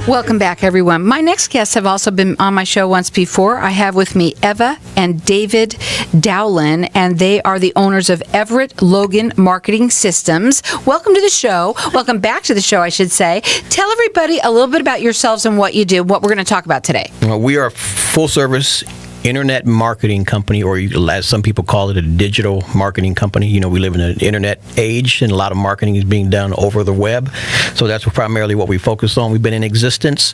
Welcome back, everyone. My next guests have also been on my show once before. I have with me Eva and David Dowlin, and they are the owners of Everette Logan Marketing Systems. Welcome to the show. Welcome back to the show, I should say. Tell everybody a little bit about yourselves and what you do, what we're going to talk about today. We are a full-service internet marketing company, or as some people call it, a digital marketing company. You know, we live in an internet age, and a lot of marketing is being done over the web. So that's primarily what we focus on. We've been in existence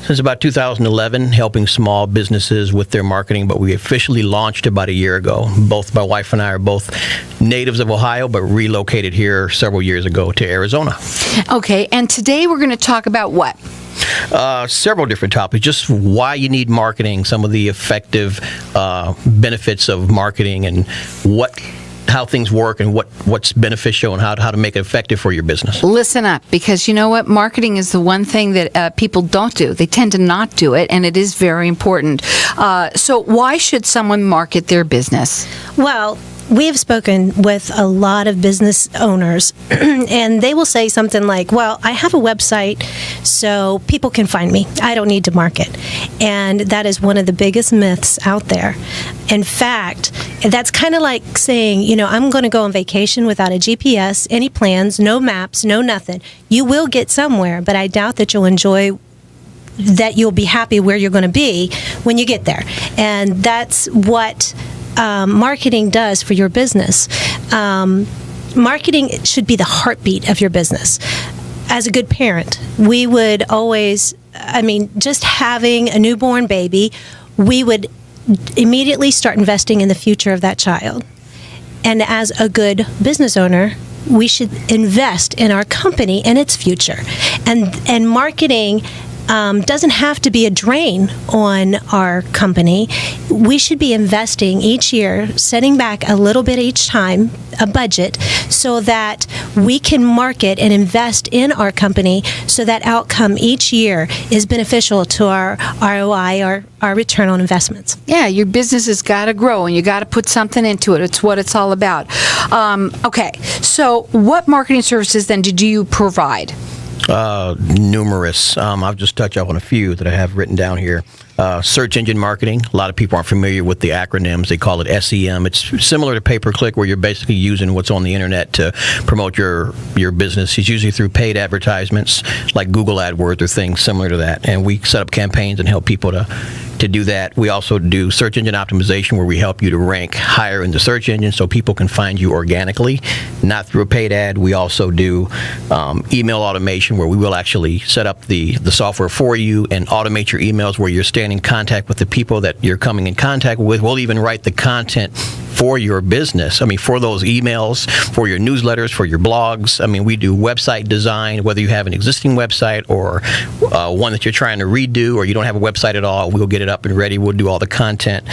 since about 2011, helping small businesses with their marketing, but we officially launched about a year ago. Both my wife and I are both natives of Ohio, but relocated here several years ago to Arizona. Okay, and today we're going to talk about what? Several different topics, just why you need marketing, some of the effective benefits of marketing, and how things work, and what's beneficial, and how to make it effective for your business. Listen up, because you know what? Marketing is the one thing that people don't do. They tend to not do it, and it is very important. So why should someone market their business? Well, we have spoken with a lot of business owners, and they will say something like, well, I have a website, so people can find me. I don't need to market. And that is one of the biggest myths out there. In fact, that's kind of like saying, you know, I'm going to go on vacation without a GPS, any plans, no maps, no nothing. You will get somewhere, but I doubt that you'll be happy where you're going to be when you get there. And that's what marketing does for your business. Marketing should be the heartbeat of your business. As a good parent, we would always, just having a newborn baby, we would immediately start investing in the future of that child. And as a good business owner, we should invest in our company and its future. And marketing doesn't have to be a drain on our company. We should be investing each year, setting back a little bit each time, a budget, so that we can market and invest in our company so that outcome each year is beneficial to our ROI, our return on investments. Yeah, your business has got to grow, and you got to put something into it. It's what it's all about. Okay, so what marketing services then did you provide? Numerous. I'll just touch up on a few that I have written down here. Search engine marketing. A lot of people aren't familiar with the acronyms. They call it SEM. It's similar to pay-per-click, where you're basically using what's on the internet to promote your business. It's usually through paid advertisements like Google AdWords or things similar to that. And we set up campaigns and help people to do that. We also do search engine optimization, where we help you to rank higher in the search engine so people can find you organically, not through a paid ad. We also do email automation, where we will actually set up the software for you and automate your emails, where you're staying in contact with the people that you're coming in contact with. We'll even write the content for your business. For those emails, for your newsletters, for your blogs. We do website design, whether you have an existing website or one that you're trying to redo, or you don't have a website at all. We'll get it up and ready. We'll do all the content.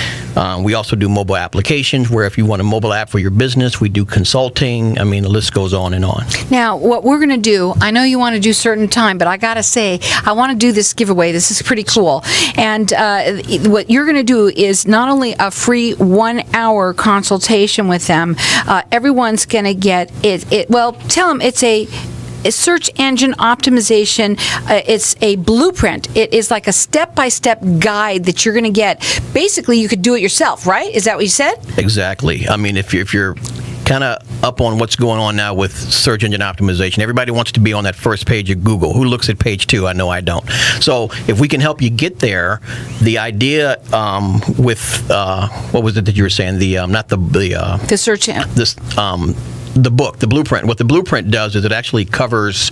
We also do mobile applications, where if you want a mobile app for your business, we do consulting. The list goes on and on. Now, what we're going to do, I know you want to do certain time, but I got to say, I want to do this giveaway. This is pretty cool. And what you're going to do is not only a free 1-hour consultation with them, everyone's going to get it. Well, tell them it's a search engine optimization. It's a blueprint. It is like a step-by-step guide that you're going to get. Basically, you could do it yourself, right? Is that what you said? Exactly. If you're kind of up on what's going on now with search engine optimization, everybody wants to be on that first page of Google. Who looks at page 2? I know I don't. So if we can help you get there, the idea with what was it that you were saying? The search engine. The book, the blueprint. What the blueprint does is it actually covers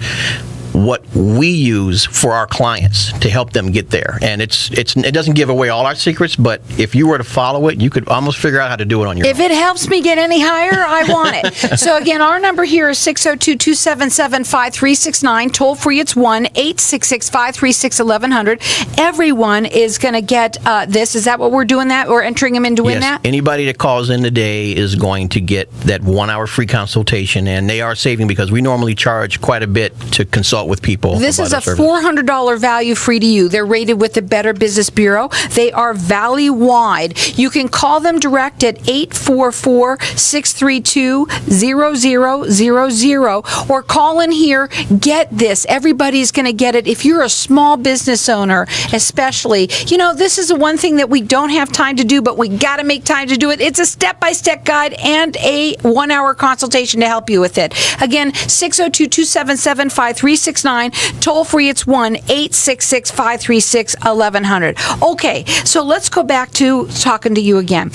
what we use for our clients to help them get there. And it doesn't give away all our secrets, but if you were to follow it, you could almost figure out how to do it on your own. If it helps me get any higher, I want it. So again, our number here is 602-277-5369. Toll free, it's 1-866-536-1100. Everyone is going to get this. Is that what we're doing that? We're entering them into win that? Anybody that calls in today is going to get that 1-hour free consultation, and they are saving because we normally charge quite a bit to consult consult with people. This is a about our service. $400 value free to you. They're rated with the Better Business Bureau. They are valley-wide. You can call them direct at 844-632-0000 or call in here. Get this. Everybody's going to get it. If you're a small business owner, especially, this is the one thing that we don't have time to do, but we got to make time to do it. It's a step-by-step guide and a 1-hour consultation to help you with it. Again, 602-277-5369. Toll free, it's 1-866-536-1100. Okay, so let's go back to talking to you again.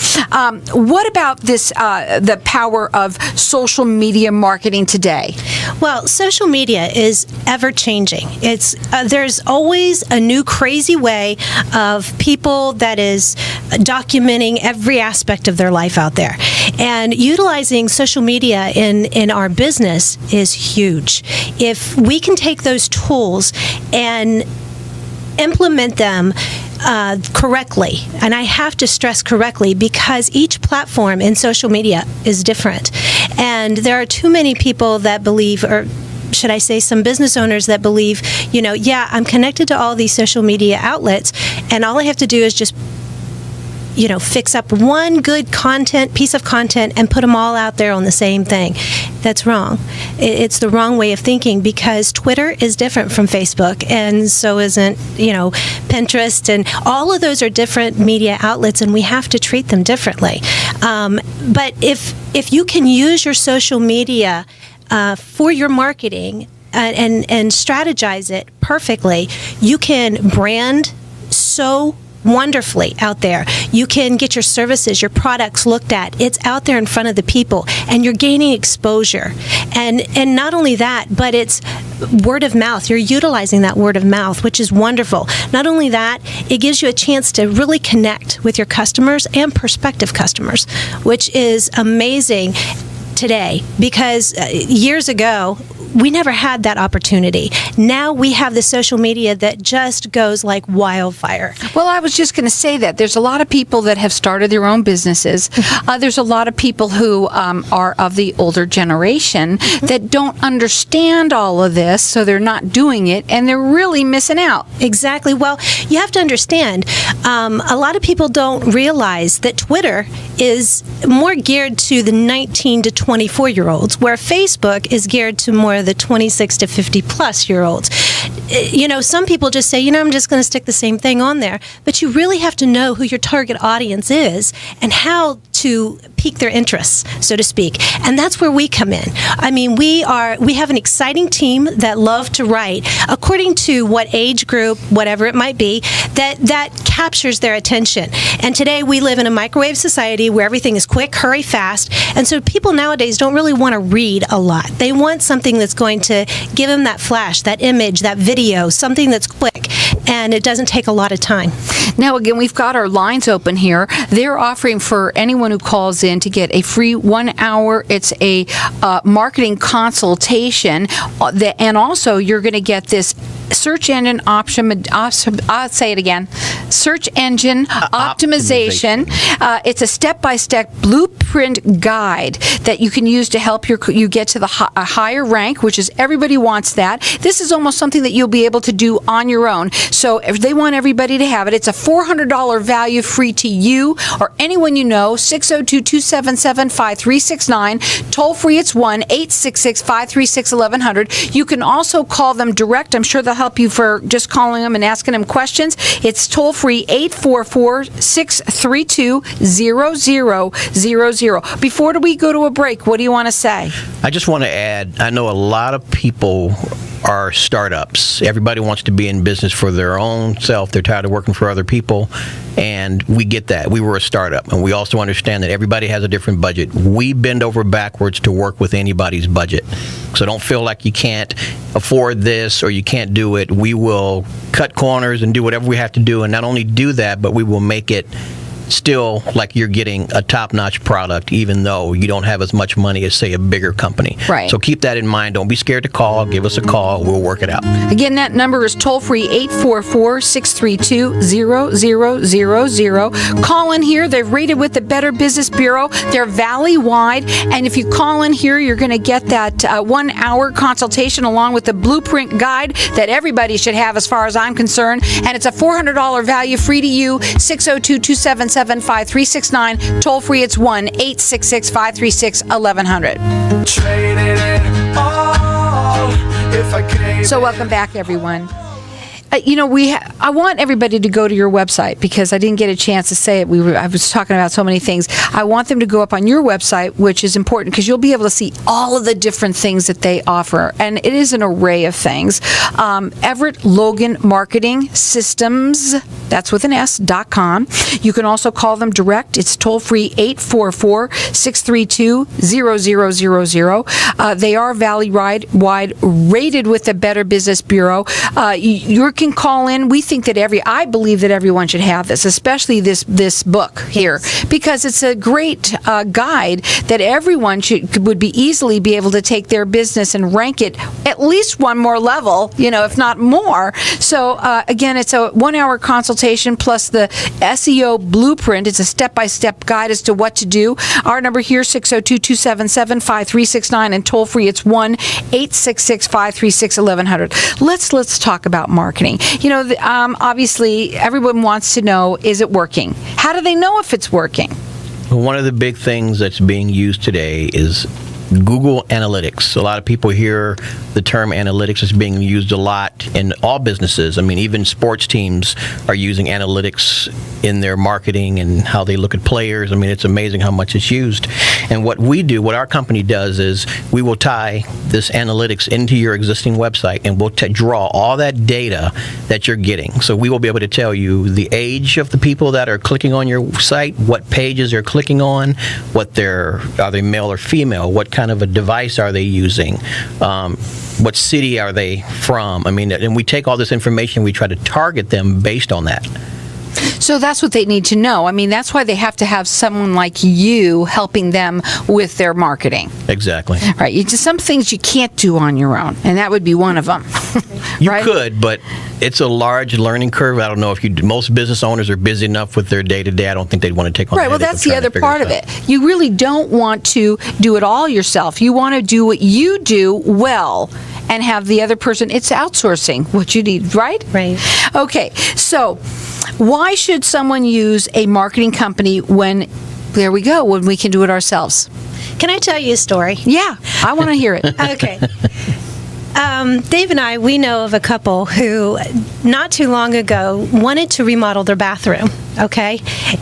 What about this, the power of social media marketing today? Well, social media is ever changing. It's there's always a new crazy way of people that is documenting every aspect of their life out there. And utilizing social media in our business is huge. If we can take those tools and implement them correctly, and I have to stress correctly because each platform in social media is different. And there are too many people that believe, or should I say some business owners that believe, I'm connected to all these social media outlets, and all I have to do is just fix up one good piece of content and put them all out there on the same thing. That's wrong. It's the wrong way of thinking because Twitter is different from Facebook, and so isn't, Pinterest, and all of those are different media outlets, and we have to treat them differently. But if you can use your social media for your marketing and strategize it perfectly, you can brand so wonderfully out there. You can get your services, your products looked at. It's out there in front of the people, and you're gaining exposure. And not only that, but it's word of mouth. You're utilizing that word of mouth, which is wonderful. Not only that, it gives you a chance to really connect with your customers and prospective customers, which is amazing today because years ago, we never had that opportunity. Now we have the social media that just goes like wildfire. Well, I was just going to say that. There's a lot of people that have started their own businesses. There's a lot of people who are of the older generation that don't understand all of this, so they're not doing it, and they're really missing out. Exactly. Well, you have to understand, a lot of people don't realize that Twitter is more geared to the 19 to 24-year-olds, where Facebook is geared to more of the 26 to 50-plus-year-olds. Some people just say, I'm just going to stick the same thing on there. But you really have to know who your target audience is and how to pique their interests, so to speak. And that's where we come in. I mean, we have an exciting team that love to write according to what age group, whatever it might be, that captures their attention. And today we live in a microwave society where everything is quick, hurry, fast. And so people nowadays don't really want to read a lot. They want something that's going to give them that flash, that image, that video, something that's quick. And it doesn't take a lot of time. Now, again, we've got our lines open here. They're offering for anyone who calls in to get a free 1 hour. It's a marketing consultation. And also, you're going to get this search engine I'll say it again. Search engine optimization. It's a step-by-step blueprint guide that you can use to help you get to the a higher rank, which is everybody wants that. This is almost something that you'll be able to do on your own. So if they want everybody to have it, it's a $400 value free to you or anyone you know. 602-277-5369. Toll free, it's 1-866-536-1100. You can also call them direct. I'm sure they'll help you for just calling them and asking them questions. It's toll free 844-632-0000. Before we go to a break, what do you want to say? I just want to add, I know a lot of people are startups. Everybody wants to be in business for their own self. They're tired of working for other people, and we get that. We were a startup, and we also understand that everybody has a different budget. We bend over backwards to work with anybody's budget. So don't feel like you can't afford this or you can't do it. We will cut corners and do whatever we have to do, and not only do that, but we will make it still like you're getting a top-notch product, even though you don't have as much money as, say, a bigger company. Right. So keep that in mind. Don't be scared to call. Give us a call. We'll work it out. Again, that number is toll-free 844-632-0000. Call in here. They're rated with the Better Business Bureau. They're valley-wide. And if you call in here, you're going to get that 1-hour consultation along with the blueprint guide that everybody should have as far as I'm concerned. And it's a $400 value, free to you, 602-277-5369. Toll-free, it's 1-866-536-1100. So welcome back, everyone. I want everybody to go to your website because I didn't get a chance to say it. I was talking about so many things. I want them to go up on your website, which is important because you'll be able to see all of the different things that they offer, and it is an array of things. Everette Logan Marketing Systems, that's with an S.com. You can also call them direct. It's toll free 844-632-0000. They are valley-wide rated with the Better Business Bureau. You can call in. We think that I believe that everyone should have this, especially this book here, because it's a great guide that everyone would easily be able to take their business and rank it at least one more level, if not more. So again, it's a 1-hour consultation plus the SEO blueprint. It's a step-by-step guide as to what to do. Our number here, 602-277-5369, and toll free, it's 1-866-536-1100. Let's talk about marketing. Obviously, everyone wants to know, is it working? How do they know if it's working? One of the big things that's being used today is Google Analytics. A lot of people hear the term analytics is being used a lot in all businesses. I mean, even sports teams are using analytics in their marketing and how they look at players. I mean, it's amazing how much it's used. And what our company does is we will tie this analytics into your existing website, and we'll draw all that data that you're getting. So we will be able to tell you the age of the people that are clicking on your site, what pages they're clicking on, are they male or female, what kind of a device are they using, what city are they from. I mean, and we take all this information, we try to target them based on that. So that's what they need to know. I mean, that's why they have to have someone like you helping them with their marketing. Exactly. Right. Just some things you can't do on your own, and that would be one of them. You right? could, but it's a large learning curve. I don't know if most business owners are busy enough with their day-to-day. I don't think they'd want to take on. Right. Well, that's the other part of it. You really don't want to do it all yourself. You want to do what you do well and have the other person. It's outsourcing what you need, right? Right. Okay. So why should someone use a marketing company when we can do it ourselves? Can I tell you a story? Yeah, I want to hear it. Okay. Dave and I, we know of a couple who not too long ago wanted to remodel their bathroom, okay?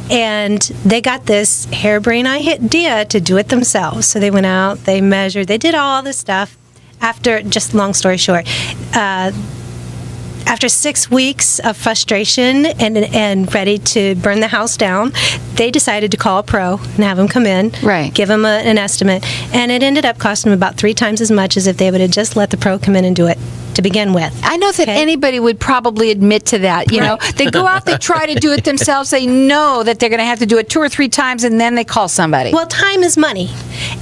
And they got this harebrained idea to do it themselves. So they went out, they measured, they did all this stuff. Just long story short, after 6 weeks of frustration and ready to burn the house down, they decided to call a pro and have him come in, right, give him an estimate, and it ended up costing them about 3 times as much as if they would have just let the pro come in and do it to begin with. I know that anybody would probably admit to that. They go out, they try to do it themselves, they know that they're going to have to do it 2 or 3 times, and then they call somebody. Well, time is money,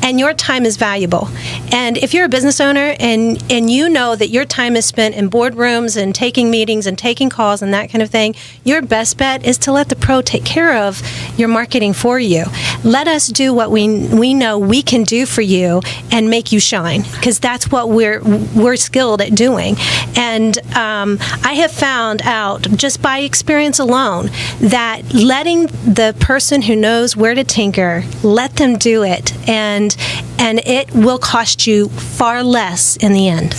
and your time is valuable. And if you're a business owner and you know that your time is spent in boardrooms and taking meetings and taking calls and that kind of thing, your best bet is to let the pro take care of your marketing for you. Let us do what we know we can do for you and make you shine, because that's what we're skilled at doing. And I have found out just by experience alone that letting the person who knows where to tinker, let them do it, and it will cost you far less in the end.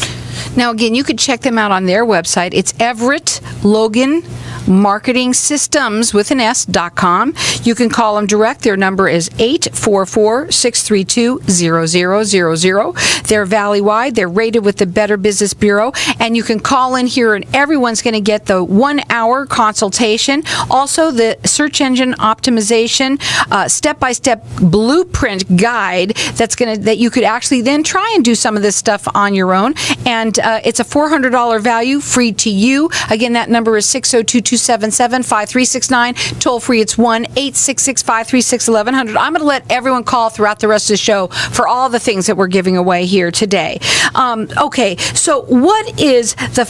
Now, again, you could check them out on their website. It's Everette Logan Marketing Systems with an S.com. You can call them direct. Their number is 844-632-0000. They're valley-wide. They're rated with the Better Business Bureau. And you can call in here, and everyone's going to get the 1-hour consultation. Also, the search engine optimization step-by-step blueprint guide that you could actually then try and do some of this stuff on your own. And it's a $400 value, free to you. Again, that number is 602-277-5369. Toll free, it's 1-866-536-1100. I'm going to let everyone call throughout the rest of the show for all the things that we're giving away here today. Okay, so what is the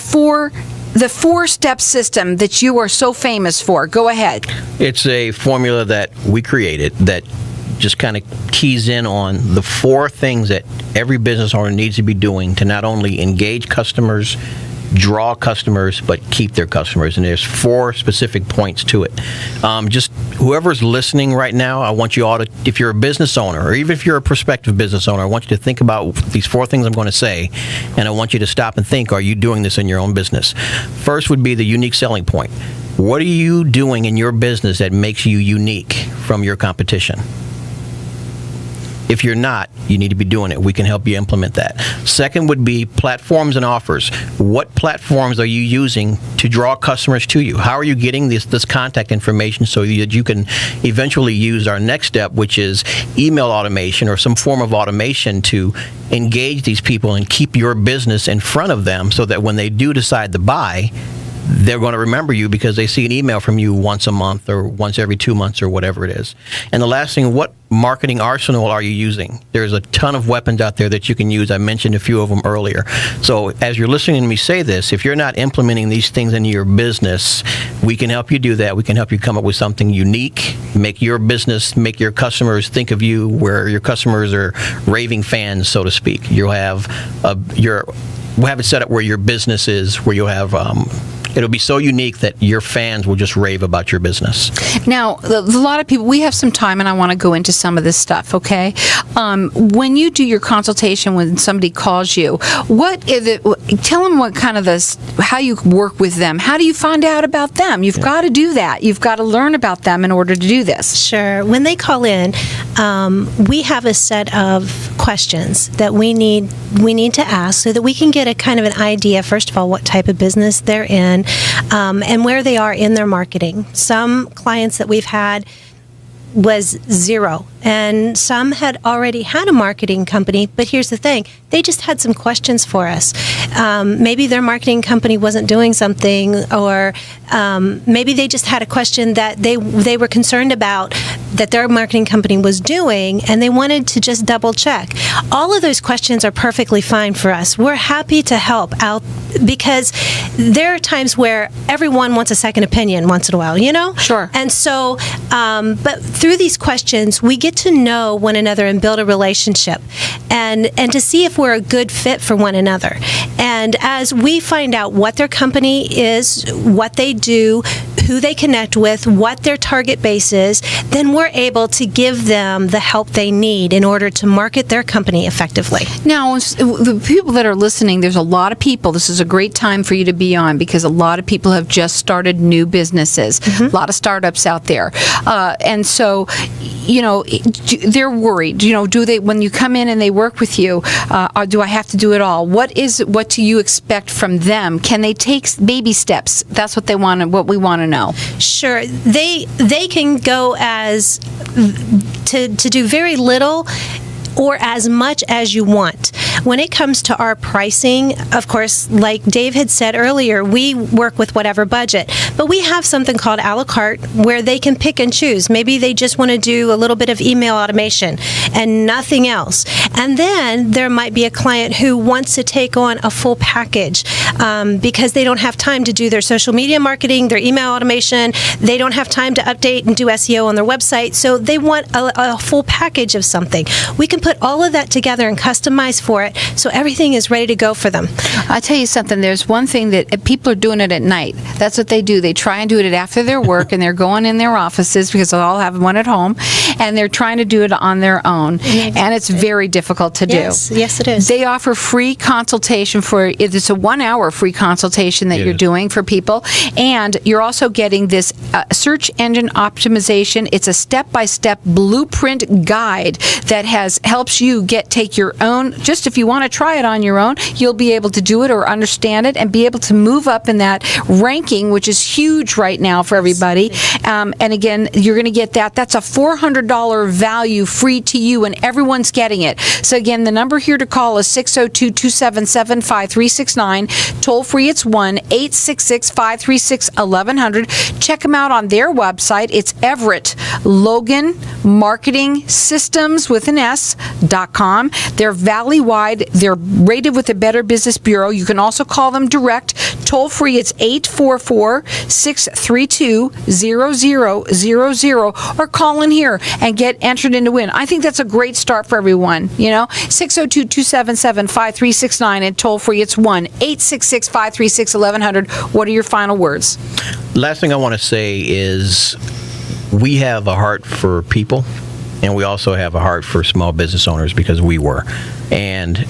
four-step system that you are so famous for? Go ahead. It's a formula that we created that just kind of keys in on the 4 things that every business owner needs to be doing to not only engage customers, draw customers, but keep their customers. And there's 4 specific points to it. Just whoever's listening right now, I want you all to, if you're a business owner, or even if you're a prospective business owner, I want you to think about these 4 things I'm going to say, and I want you to stop and think, are you doing this in your own business? First would be the unique selling point. What are you doing in your business that makes you unique from your competition? If you're not, you need to be doing it. We can help you implement that. Second would be platforms and offers. What platforms are you using to draw customers to you? How are you getting this contact information so that you can eventually use our next step, which is email automation or some form of automation to engage these people and keep your business in front of them so that when they do decide to buy, they're going to remember you because they see an email from you once a month or once every 2 months or whatever it is. And the last thing, what marketing arsenal are you using? There's a ton of weapons out there that you can use. I mentioned a few of them earlier. So as you're listening to me say this, if you're not implementing these things into your business, we can help you do that. We can help you come up with something unique, make your business, make your customers think of you where your customers are raving fans, so to speak. We'll have it set up where your business is, where you'll have it'll be so unique that your fans will just rave about your business. Now, a lot of people, we have some time, and I want to go into some of this stuff, okay? When you do your consultation, when somebody calls you, tell them what kind of how you work with them. How do you find out about them? You've got to do that. You've got to learn about them in order to do this. Sure. When they call in, we have a set of questions that we need to ask so that we can get a kind of an idea, first of all, what type of business they're in, and where they are in their marketing. Some clients that we've had was 0, and some had already had a marketing company, but here's the thing, they just had some questions for us. Maybe their marketing company wasn't doing something, or maybe they just had a question that they were concerned about that their marketing company was doing, and they wanted to just double check. All of those questions are perfectly fine for us. We're happy to help out because there are times where everyone wants a second opinion once in a while, you know? Sure. And so, but through these questions, we get to know one another and build a relationship and to see if we're a good fit for one another. And as we find out what their company is, what they do, who they connect with, what their target base is, then we're able to give them the help they need in order to market their company effectively. Now, the people that are listening, there's a lot of people. This is a great time for you to be on because a lot of people have just started new businesses, a lot of startups out there. And so, they're worried. Do they, when you come in and they work with you, do I have to do it all? What do you expect from them? Can they take baby steps? That's what we want to know. Sure. They can go as to do very little or as much as you want. When it comes to our pricing, of course, like Dave had said earlier, we work with whatever budget. But we have something called a la carte where they can pick and choose. Maybe they just want to do a little bit of email automation and nothing else. And then there might be a client who wants to take on a full package because they don't have time to do their social media marketing, their email automation. They don't have time to update and do SEO on their website. So they want a full package of something. We can put all of that together and customize for it so everything is ready to go for them. I'll tell you something. There's one thing that people are doing it at night. That's what they do. They try and do it after their work, and they're going in their offices because they all have one at home, and they're trying to do it on their own. And it's very difficult to do. Yes, it is. They offer free consultation it's a 1-hour free consultation that you're doing for people, and you're also getting this search engine optimization. It's a step-by-step blueprint guide that has helps you take your own, just if you want to try it on your own, you'll be able to do it or understand it and be able to move up in that ranking, which is huge right now for everybody. And again, you're going to get that. That's a $400 value free to you, and everyone's getting it. So again, the number here to call is 602-277-5369. Toll free, it's 1-866-536-1100. Check them out on their website. It's Everette Logan Marketing Systems with an S.com. They're valley-wide. They're rated with the Better Business Bureau. You can also call them direct. Toll free, it's 844-632-0000, or call in here and get entered in to win. I think that's a great start for everyone. 602-277-5369, and toll free, it's 1-866-536-1100. What are your final words? Last thing I want to say is we have a heart for people, and we also have a heart for small business owners, because we were. And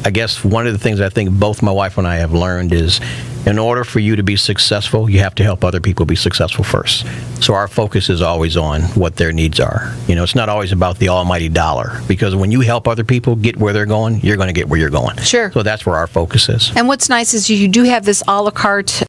I guess one of the things I think both my wife and I have learned is, in order for you to be successful, you have to help other people be successful first. So our focus is always on what their needs are. It's not always about the almighty dollar, because when you help other people get where they're going, you're going to get where you're going. Sure. So that's where our focus is. And what's nice is you do have this a la carte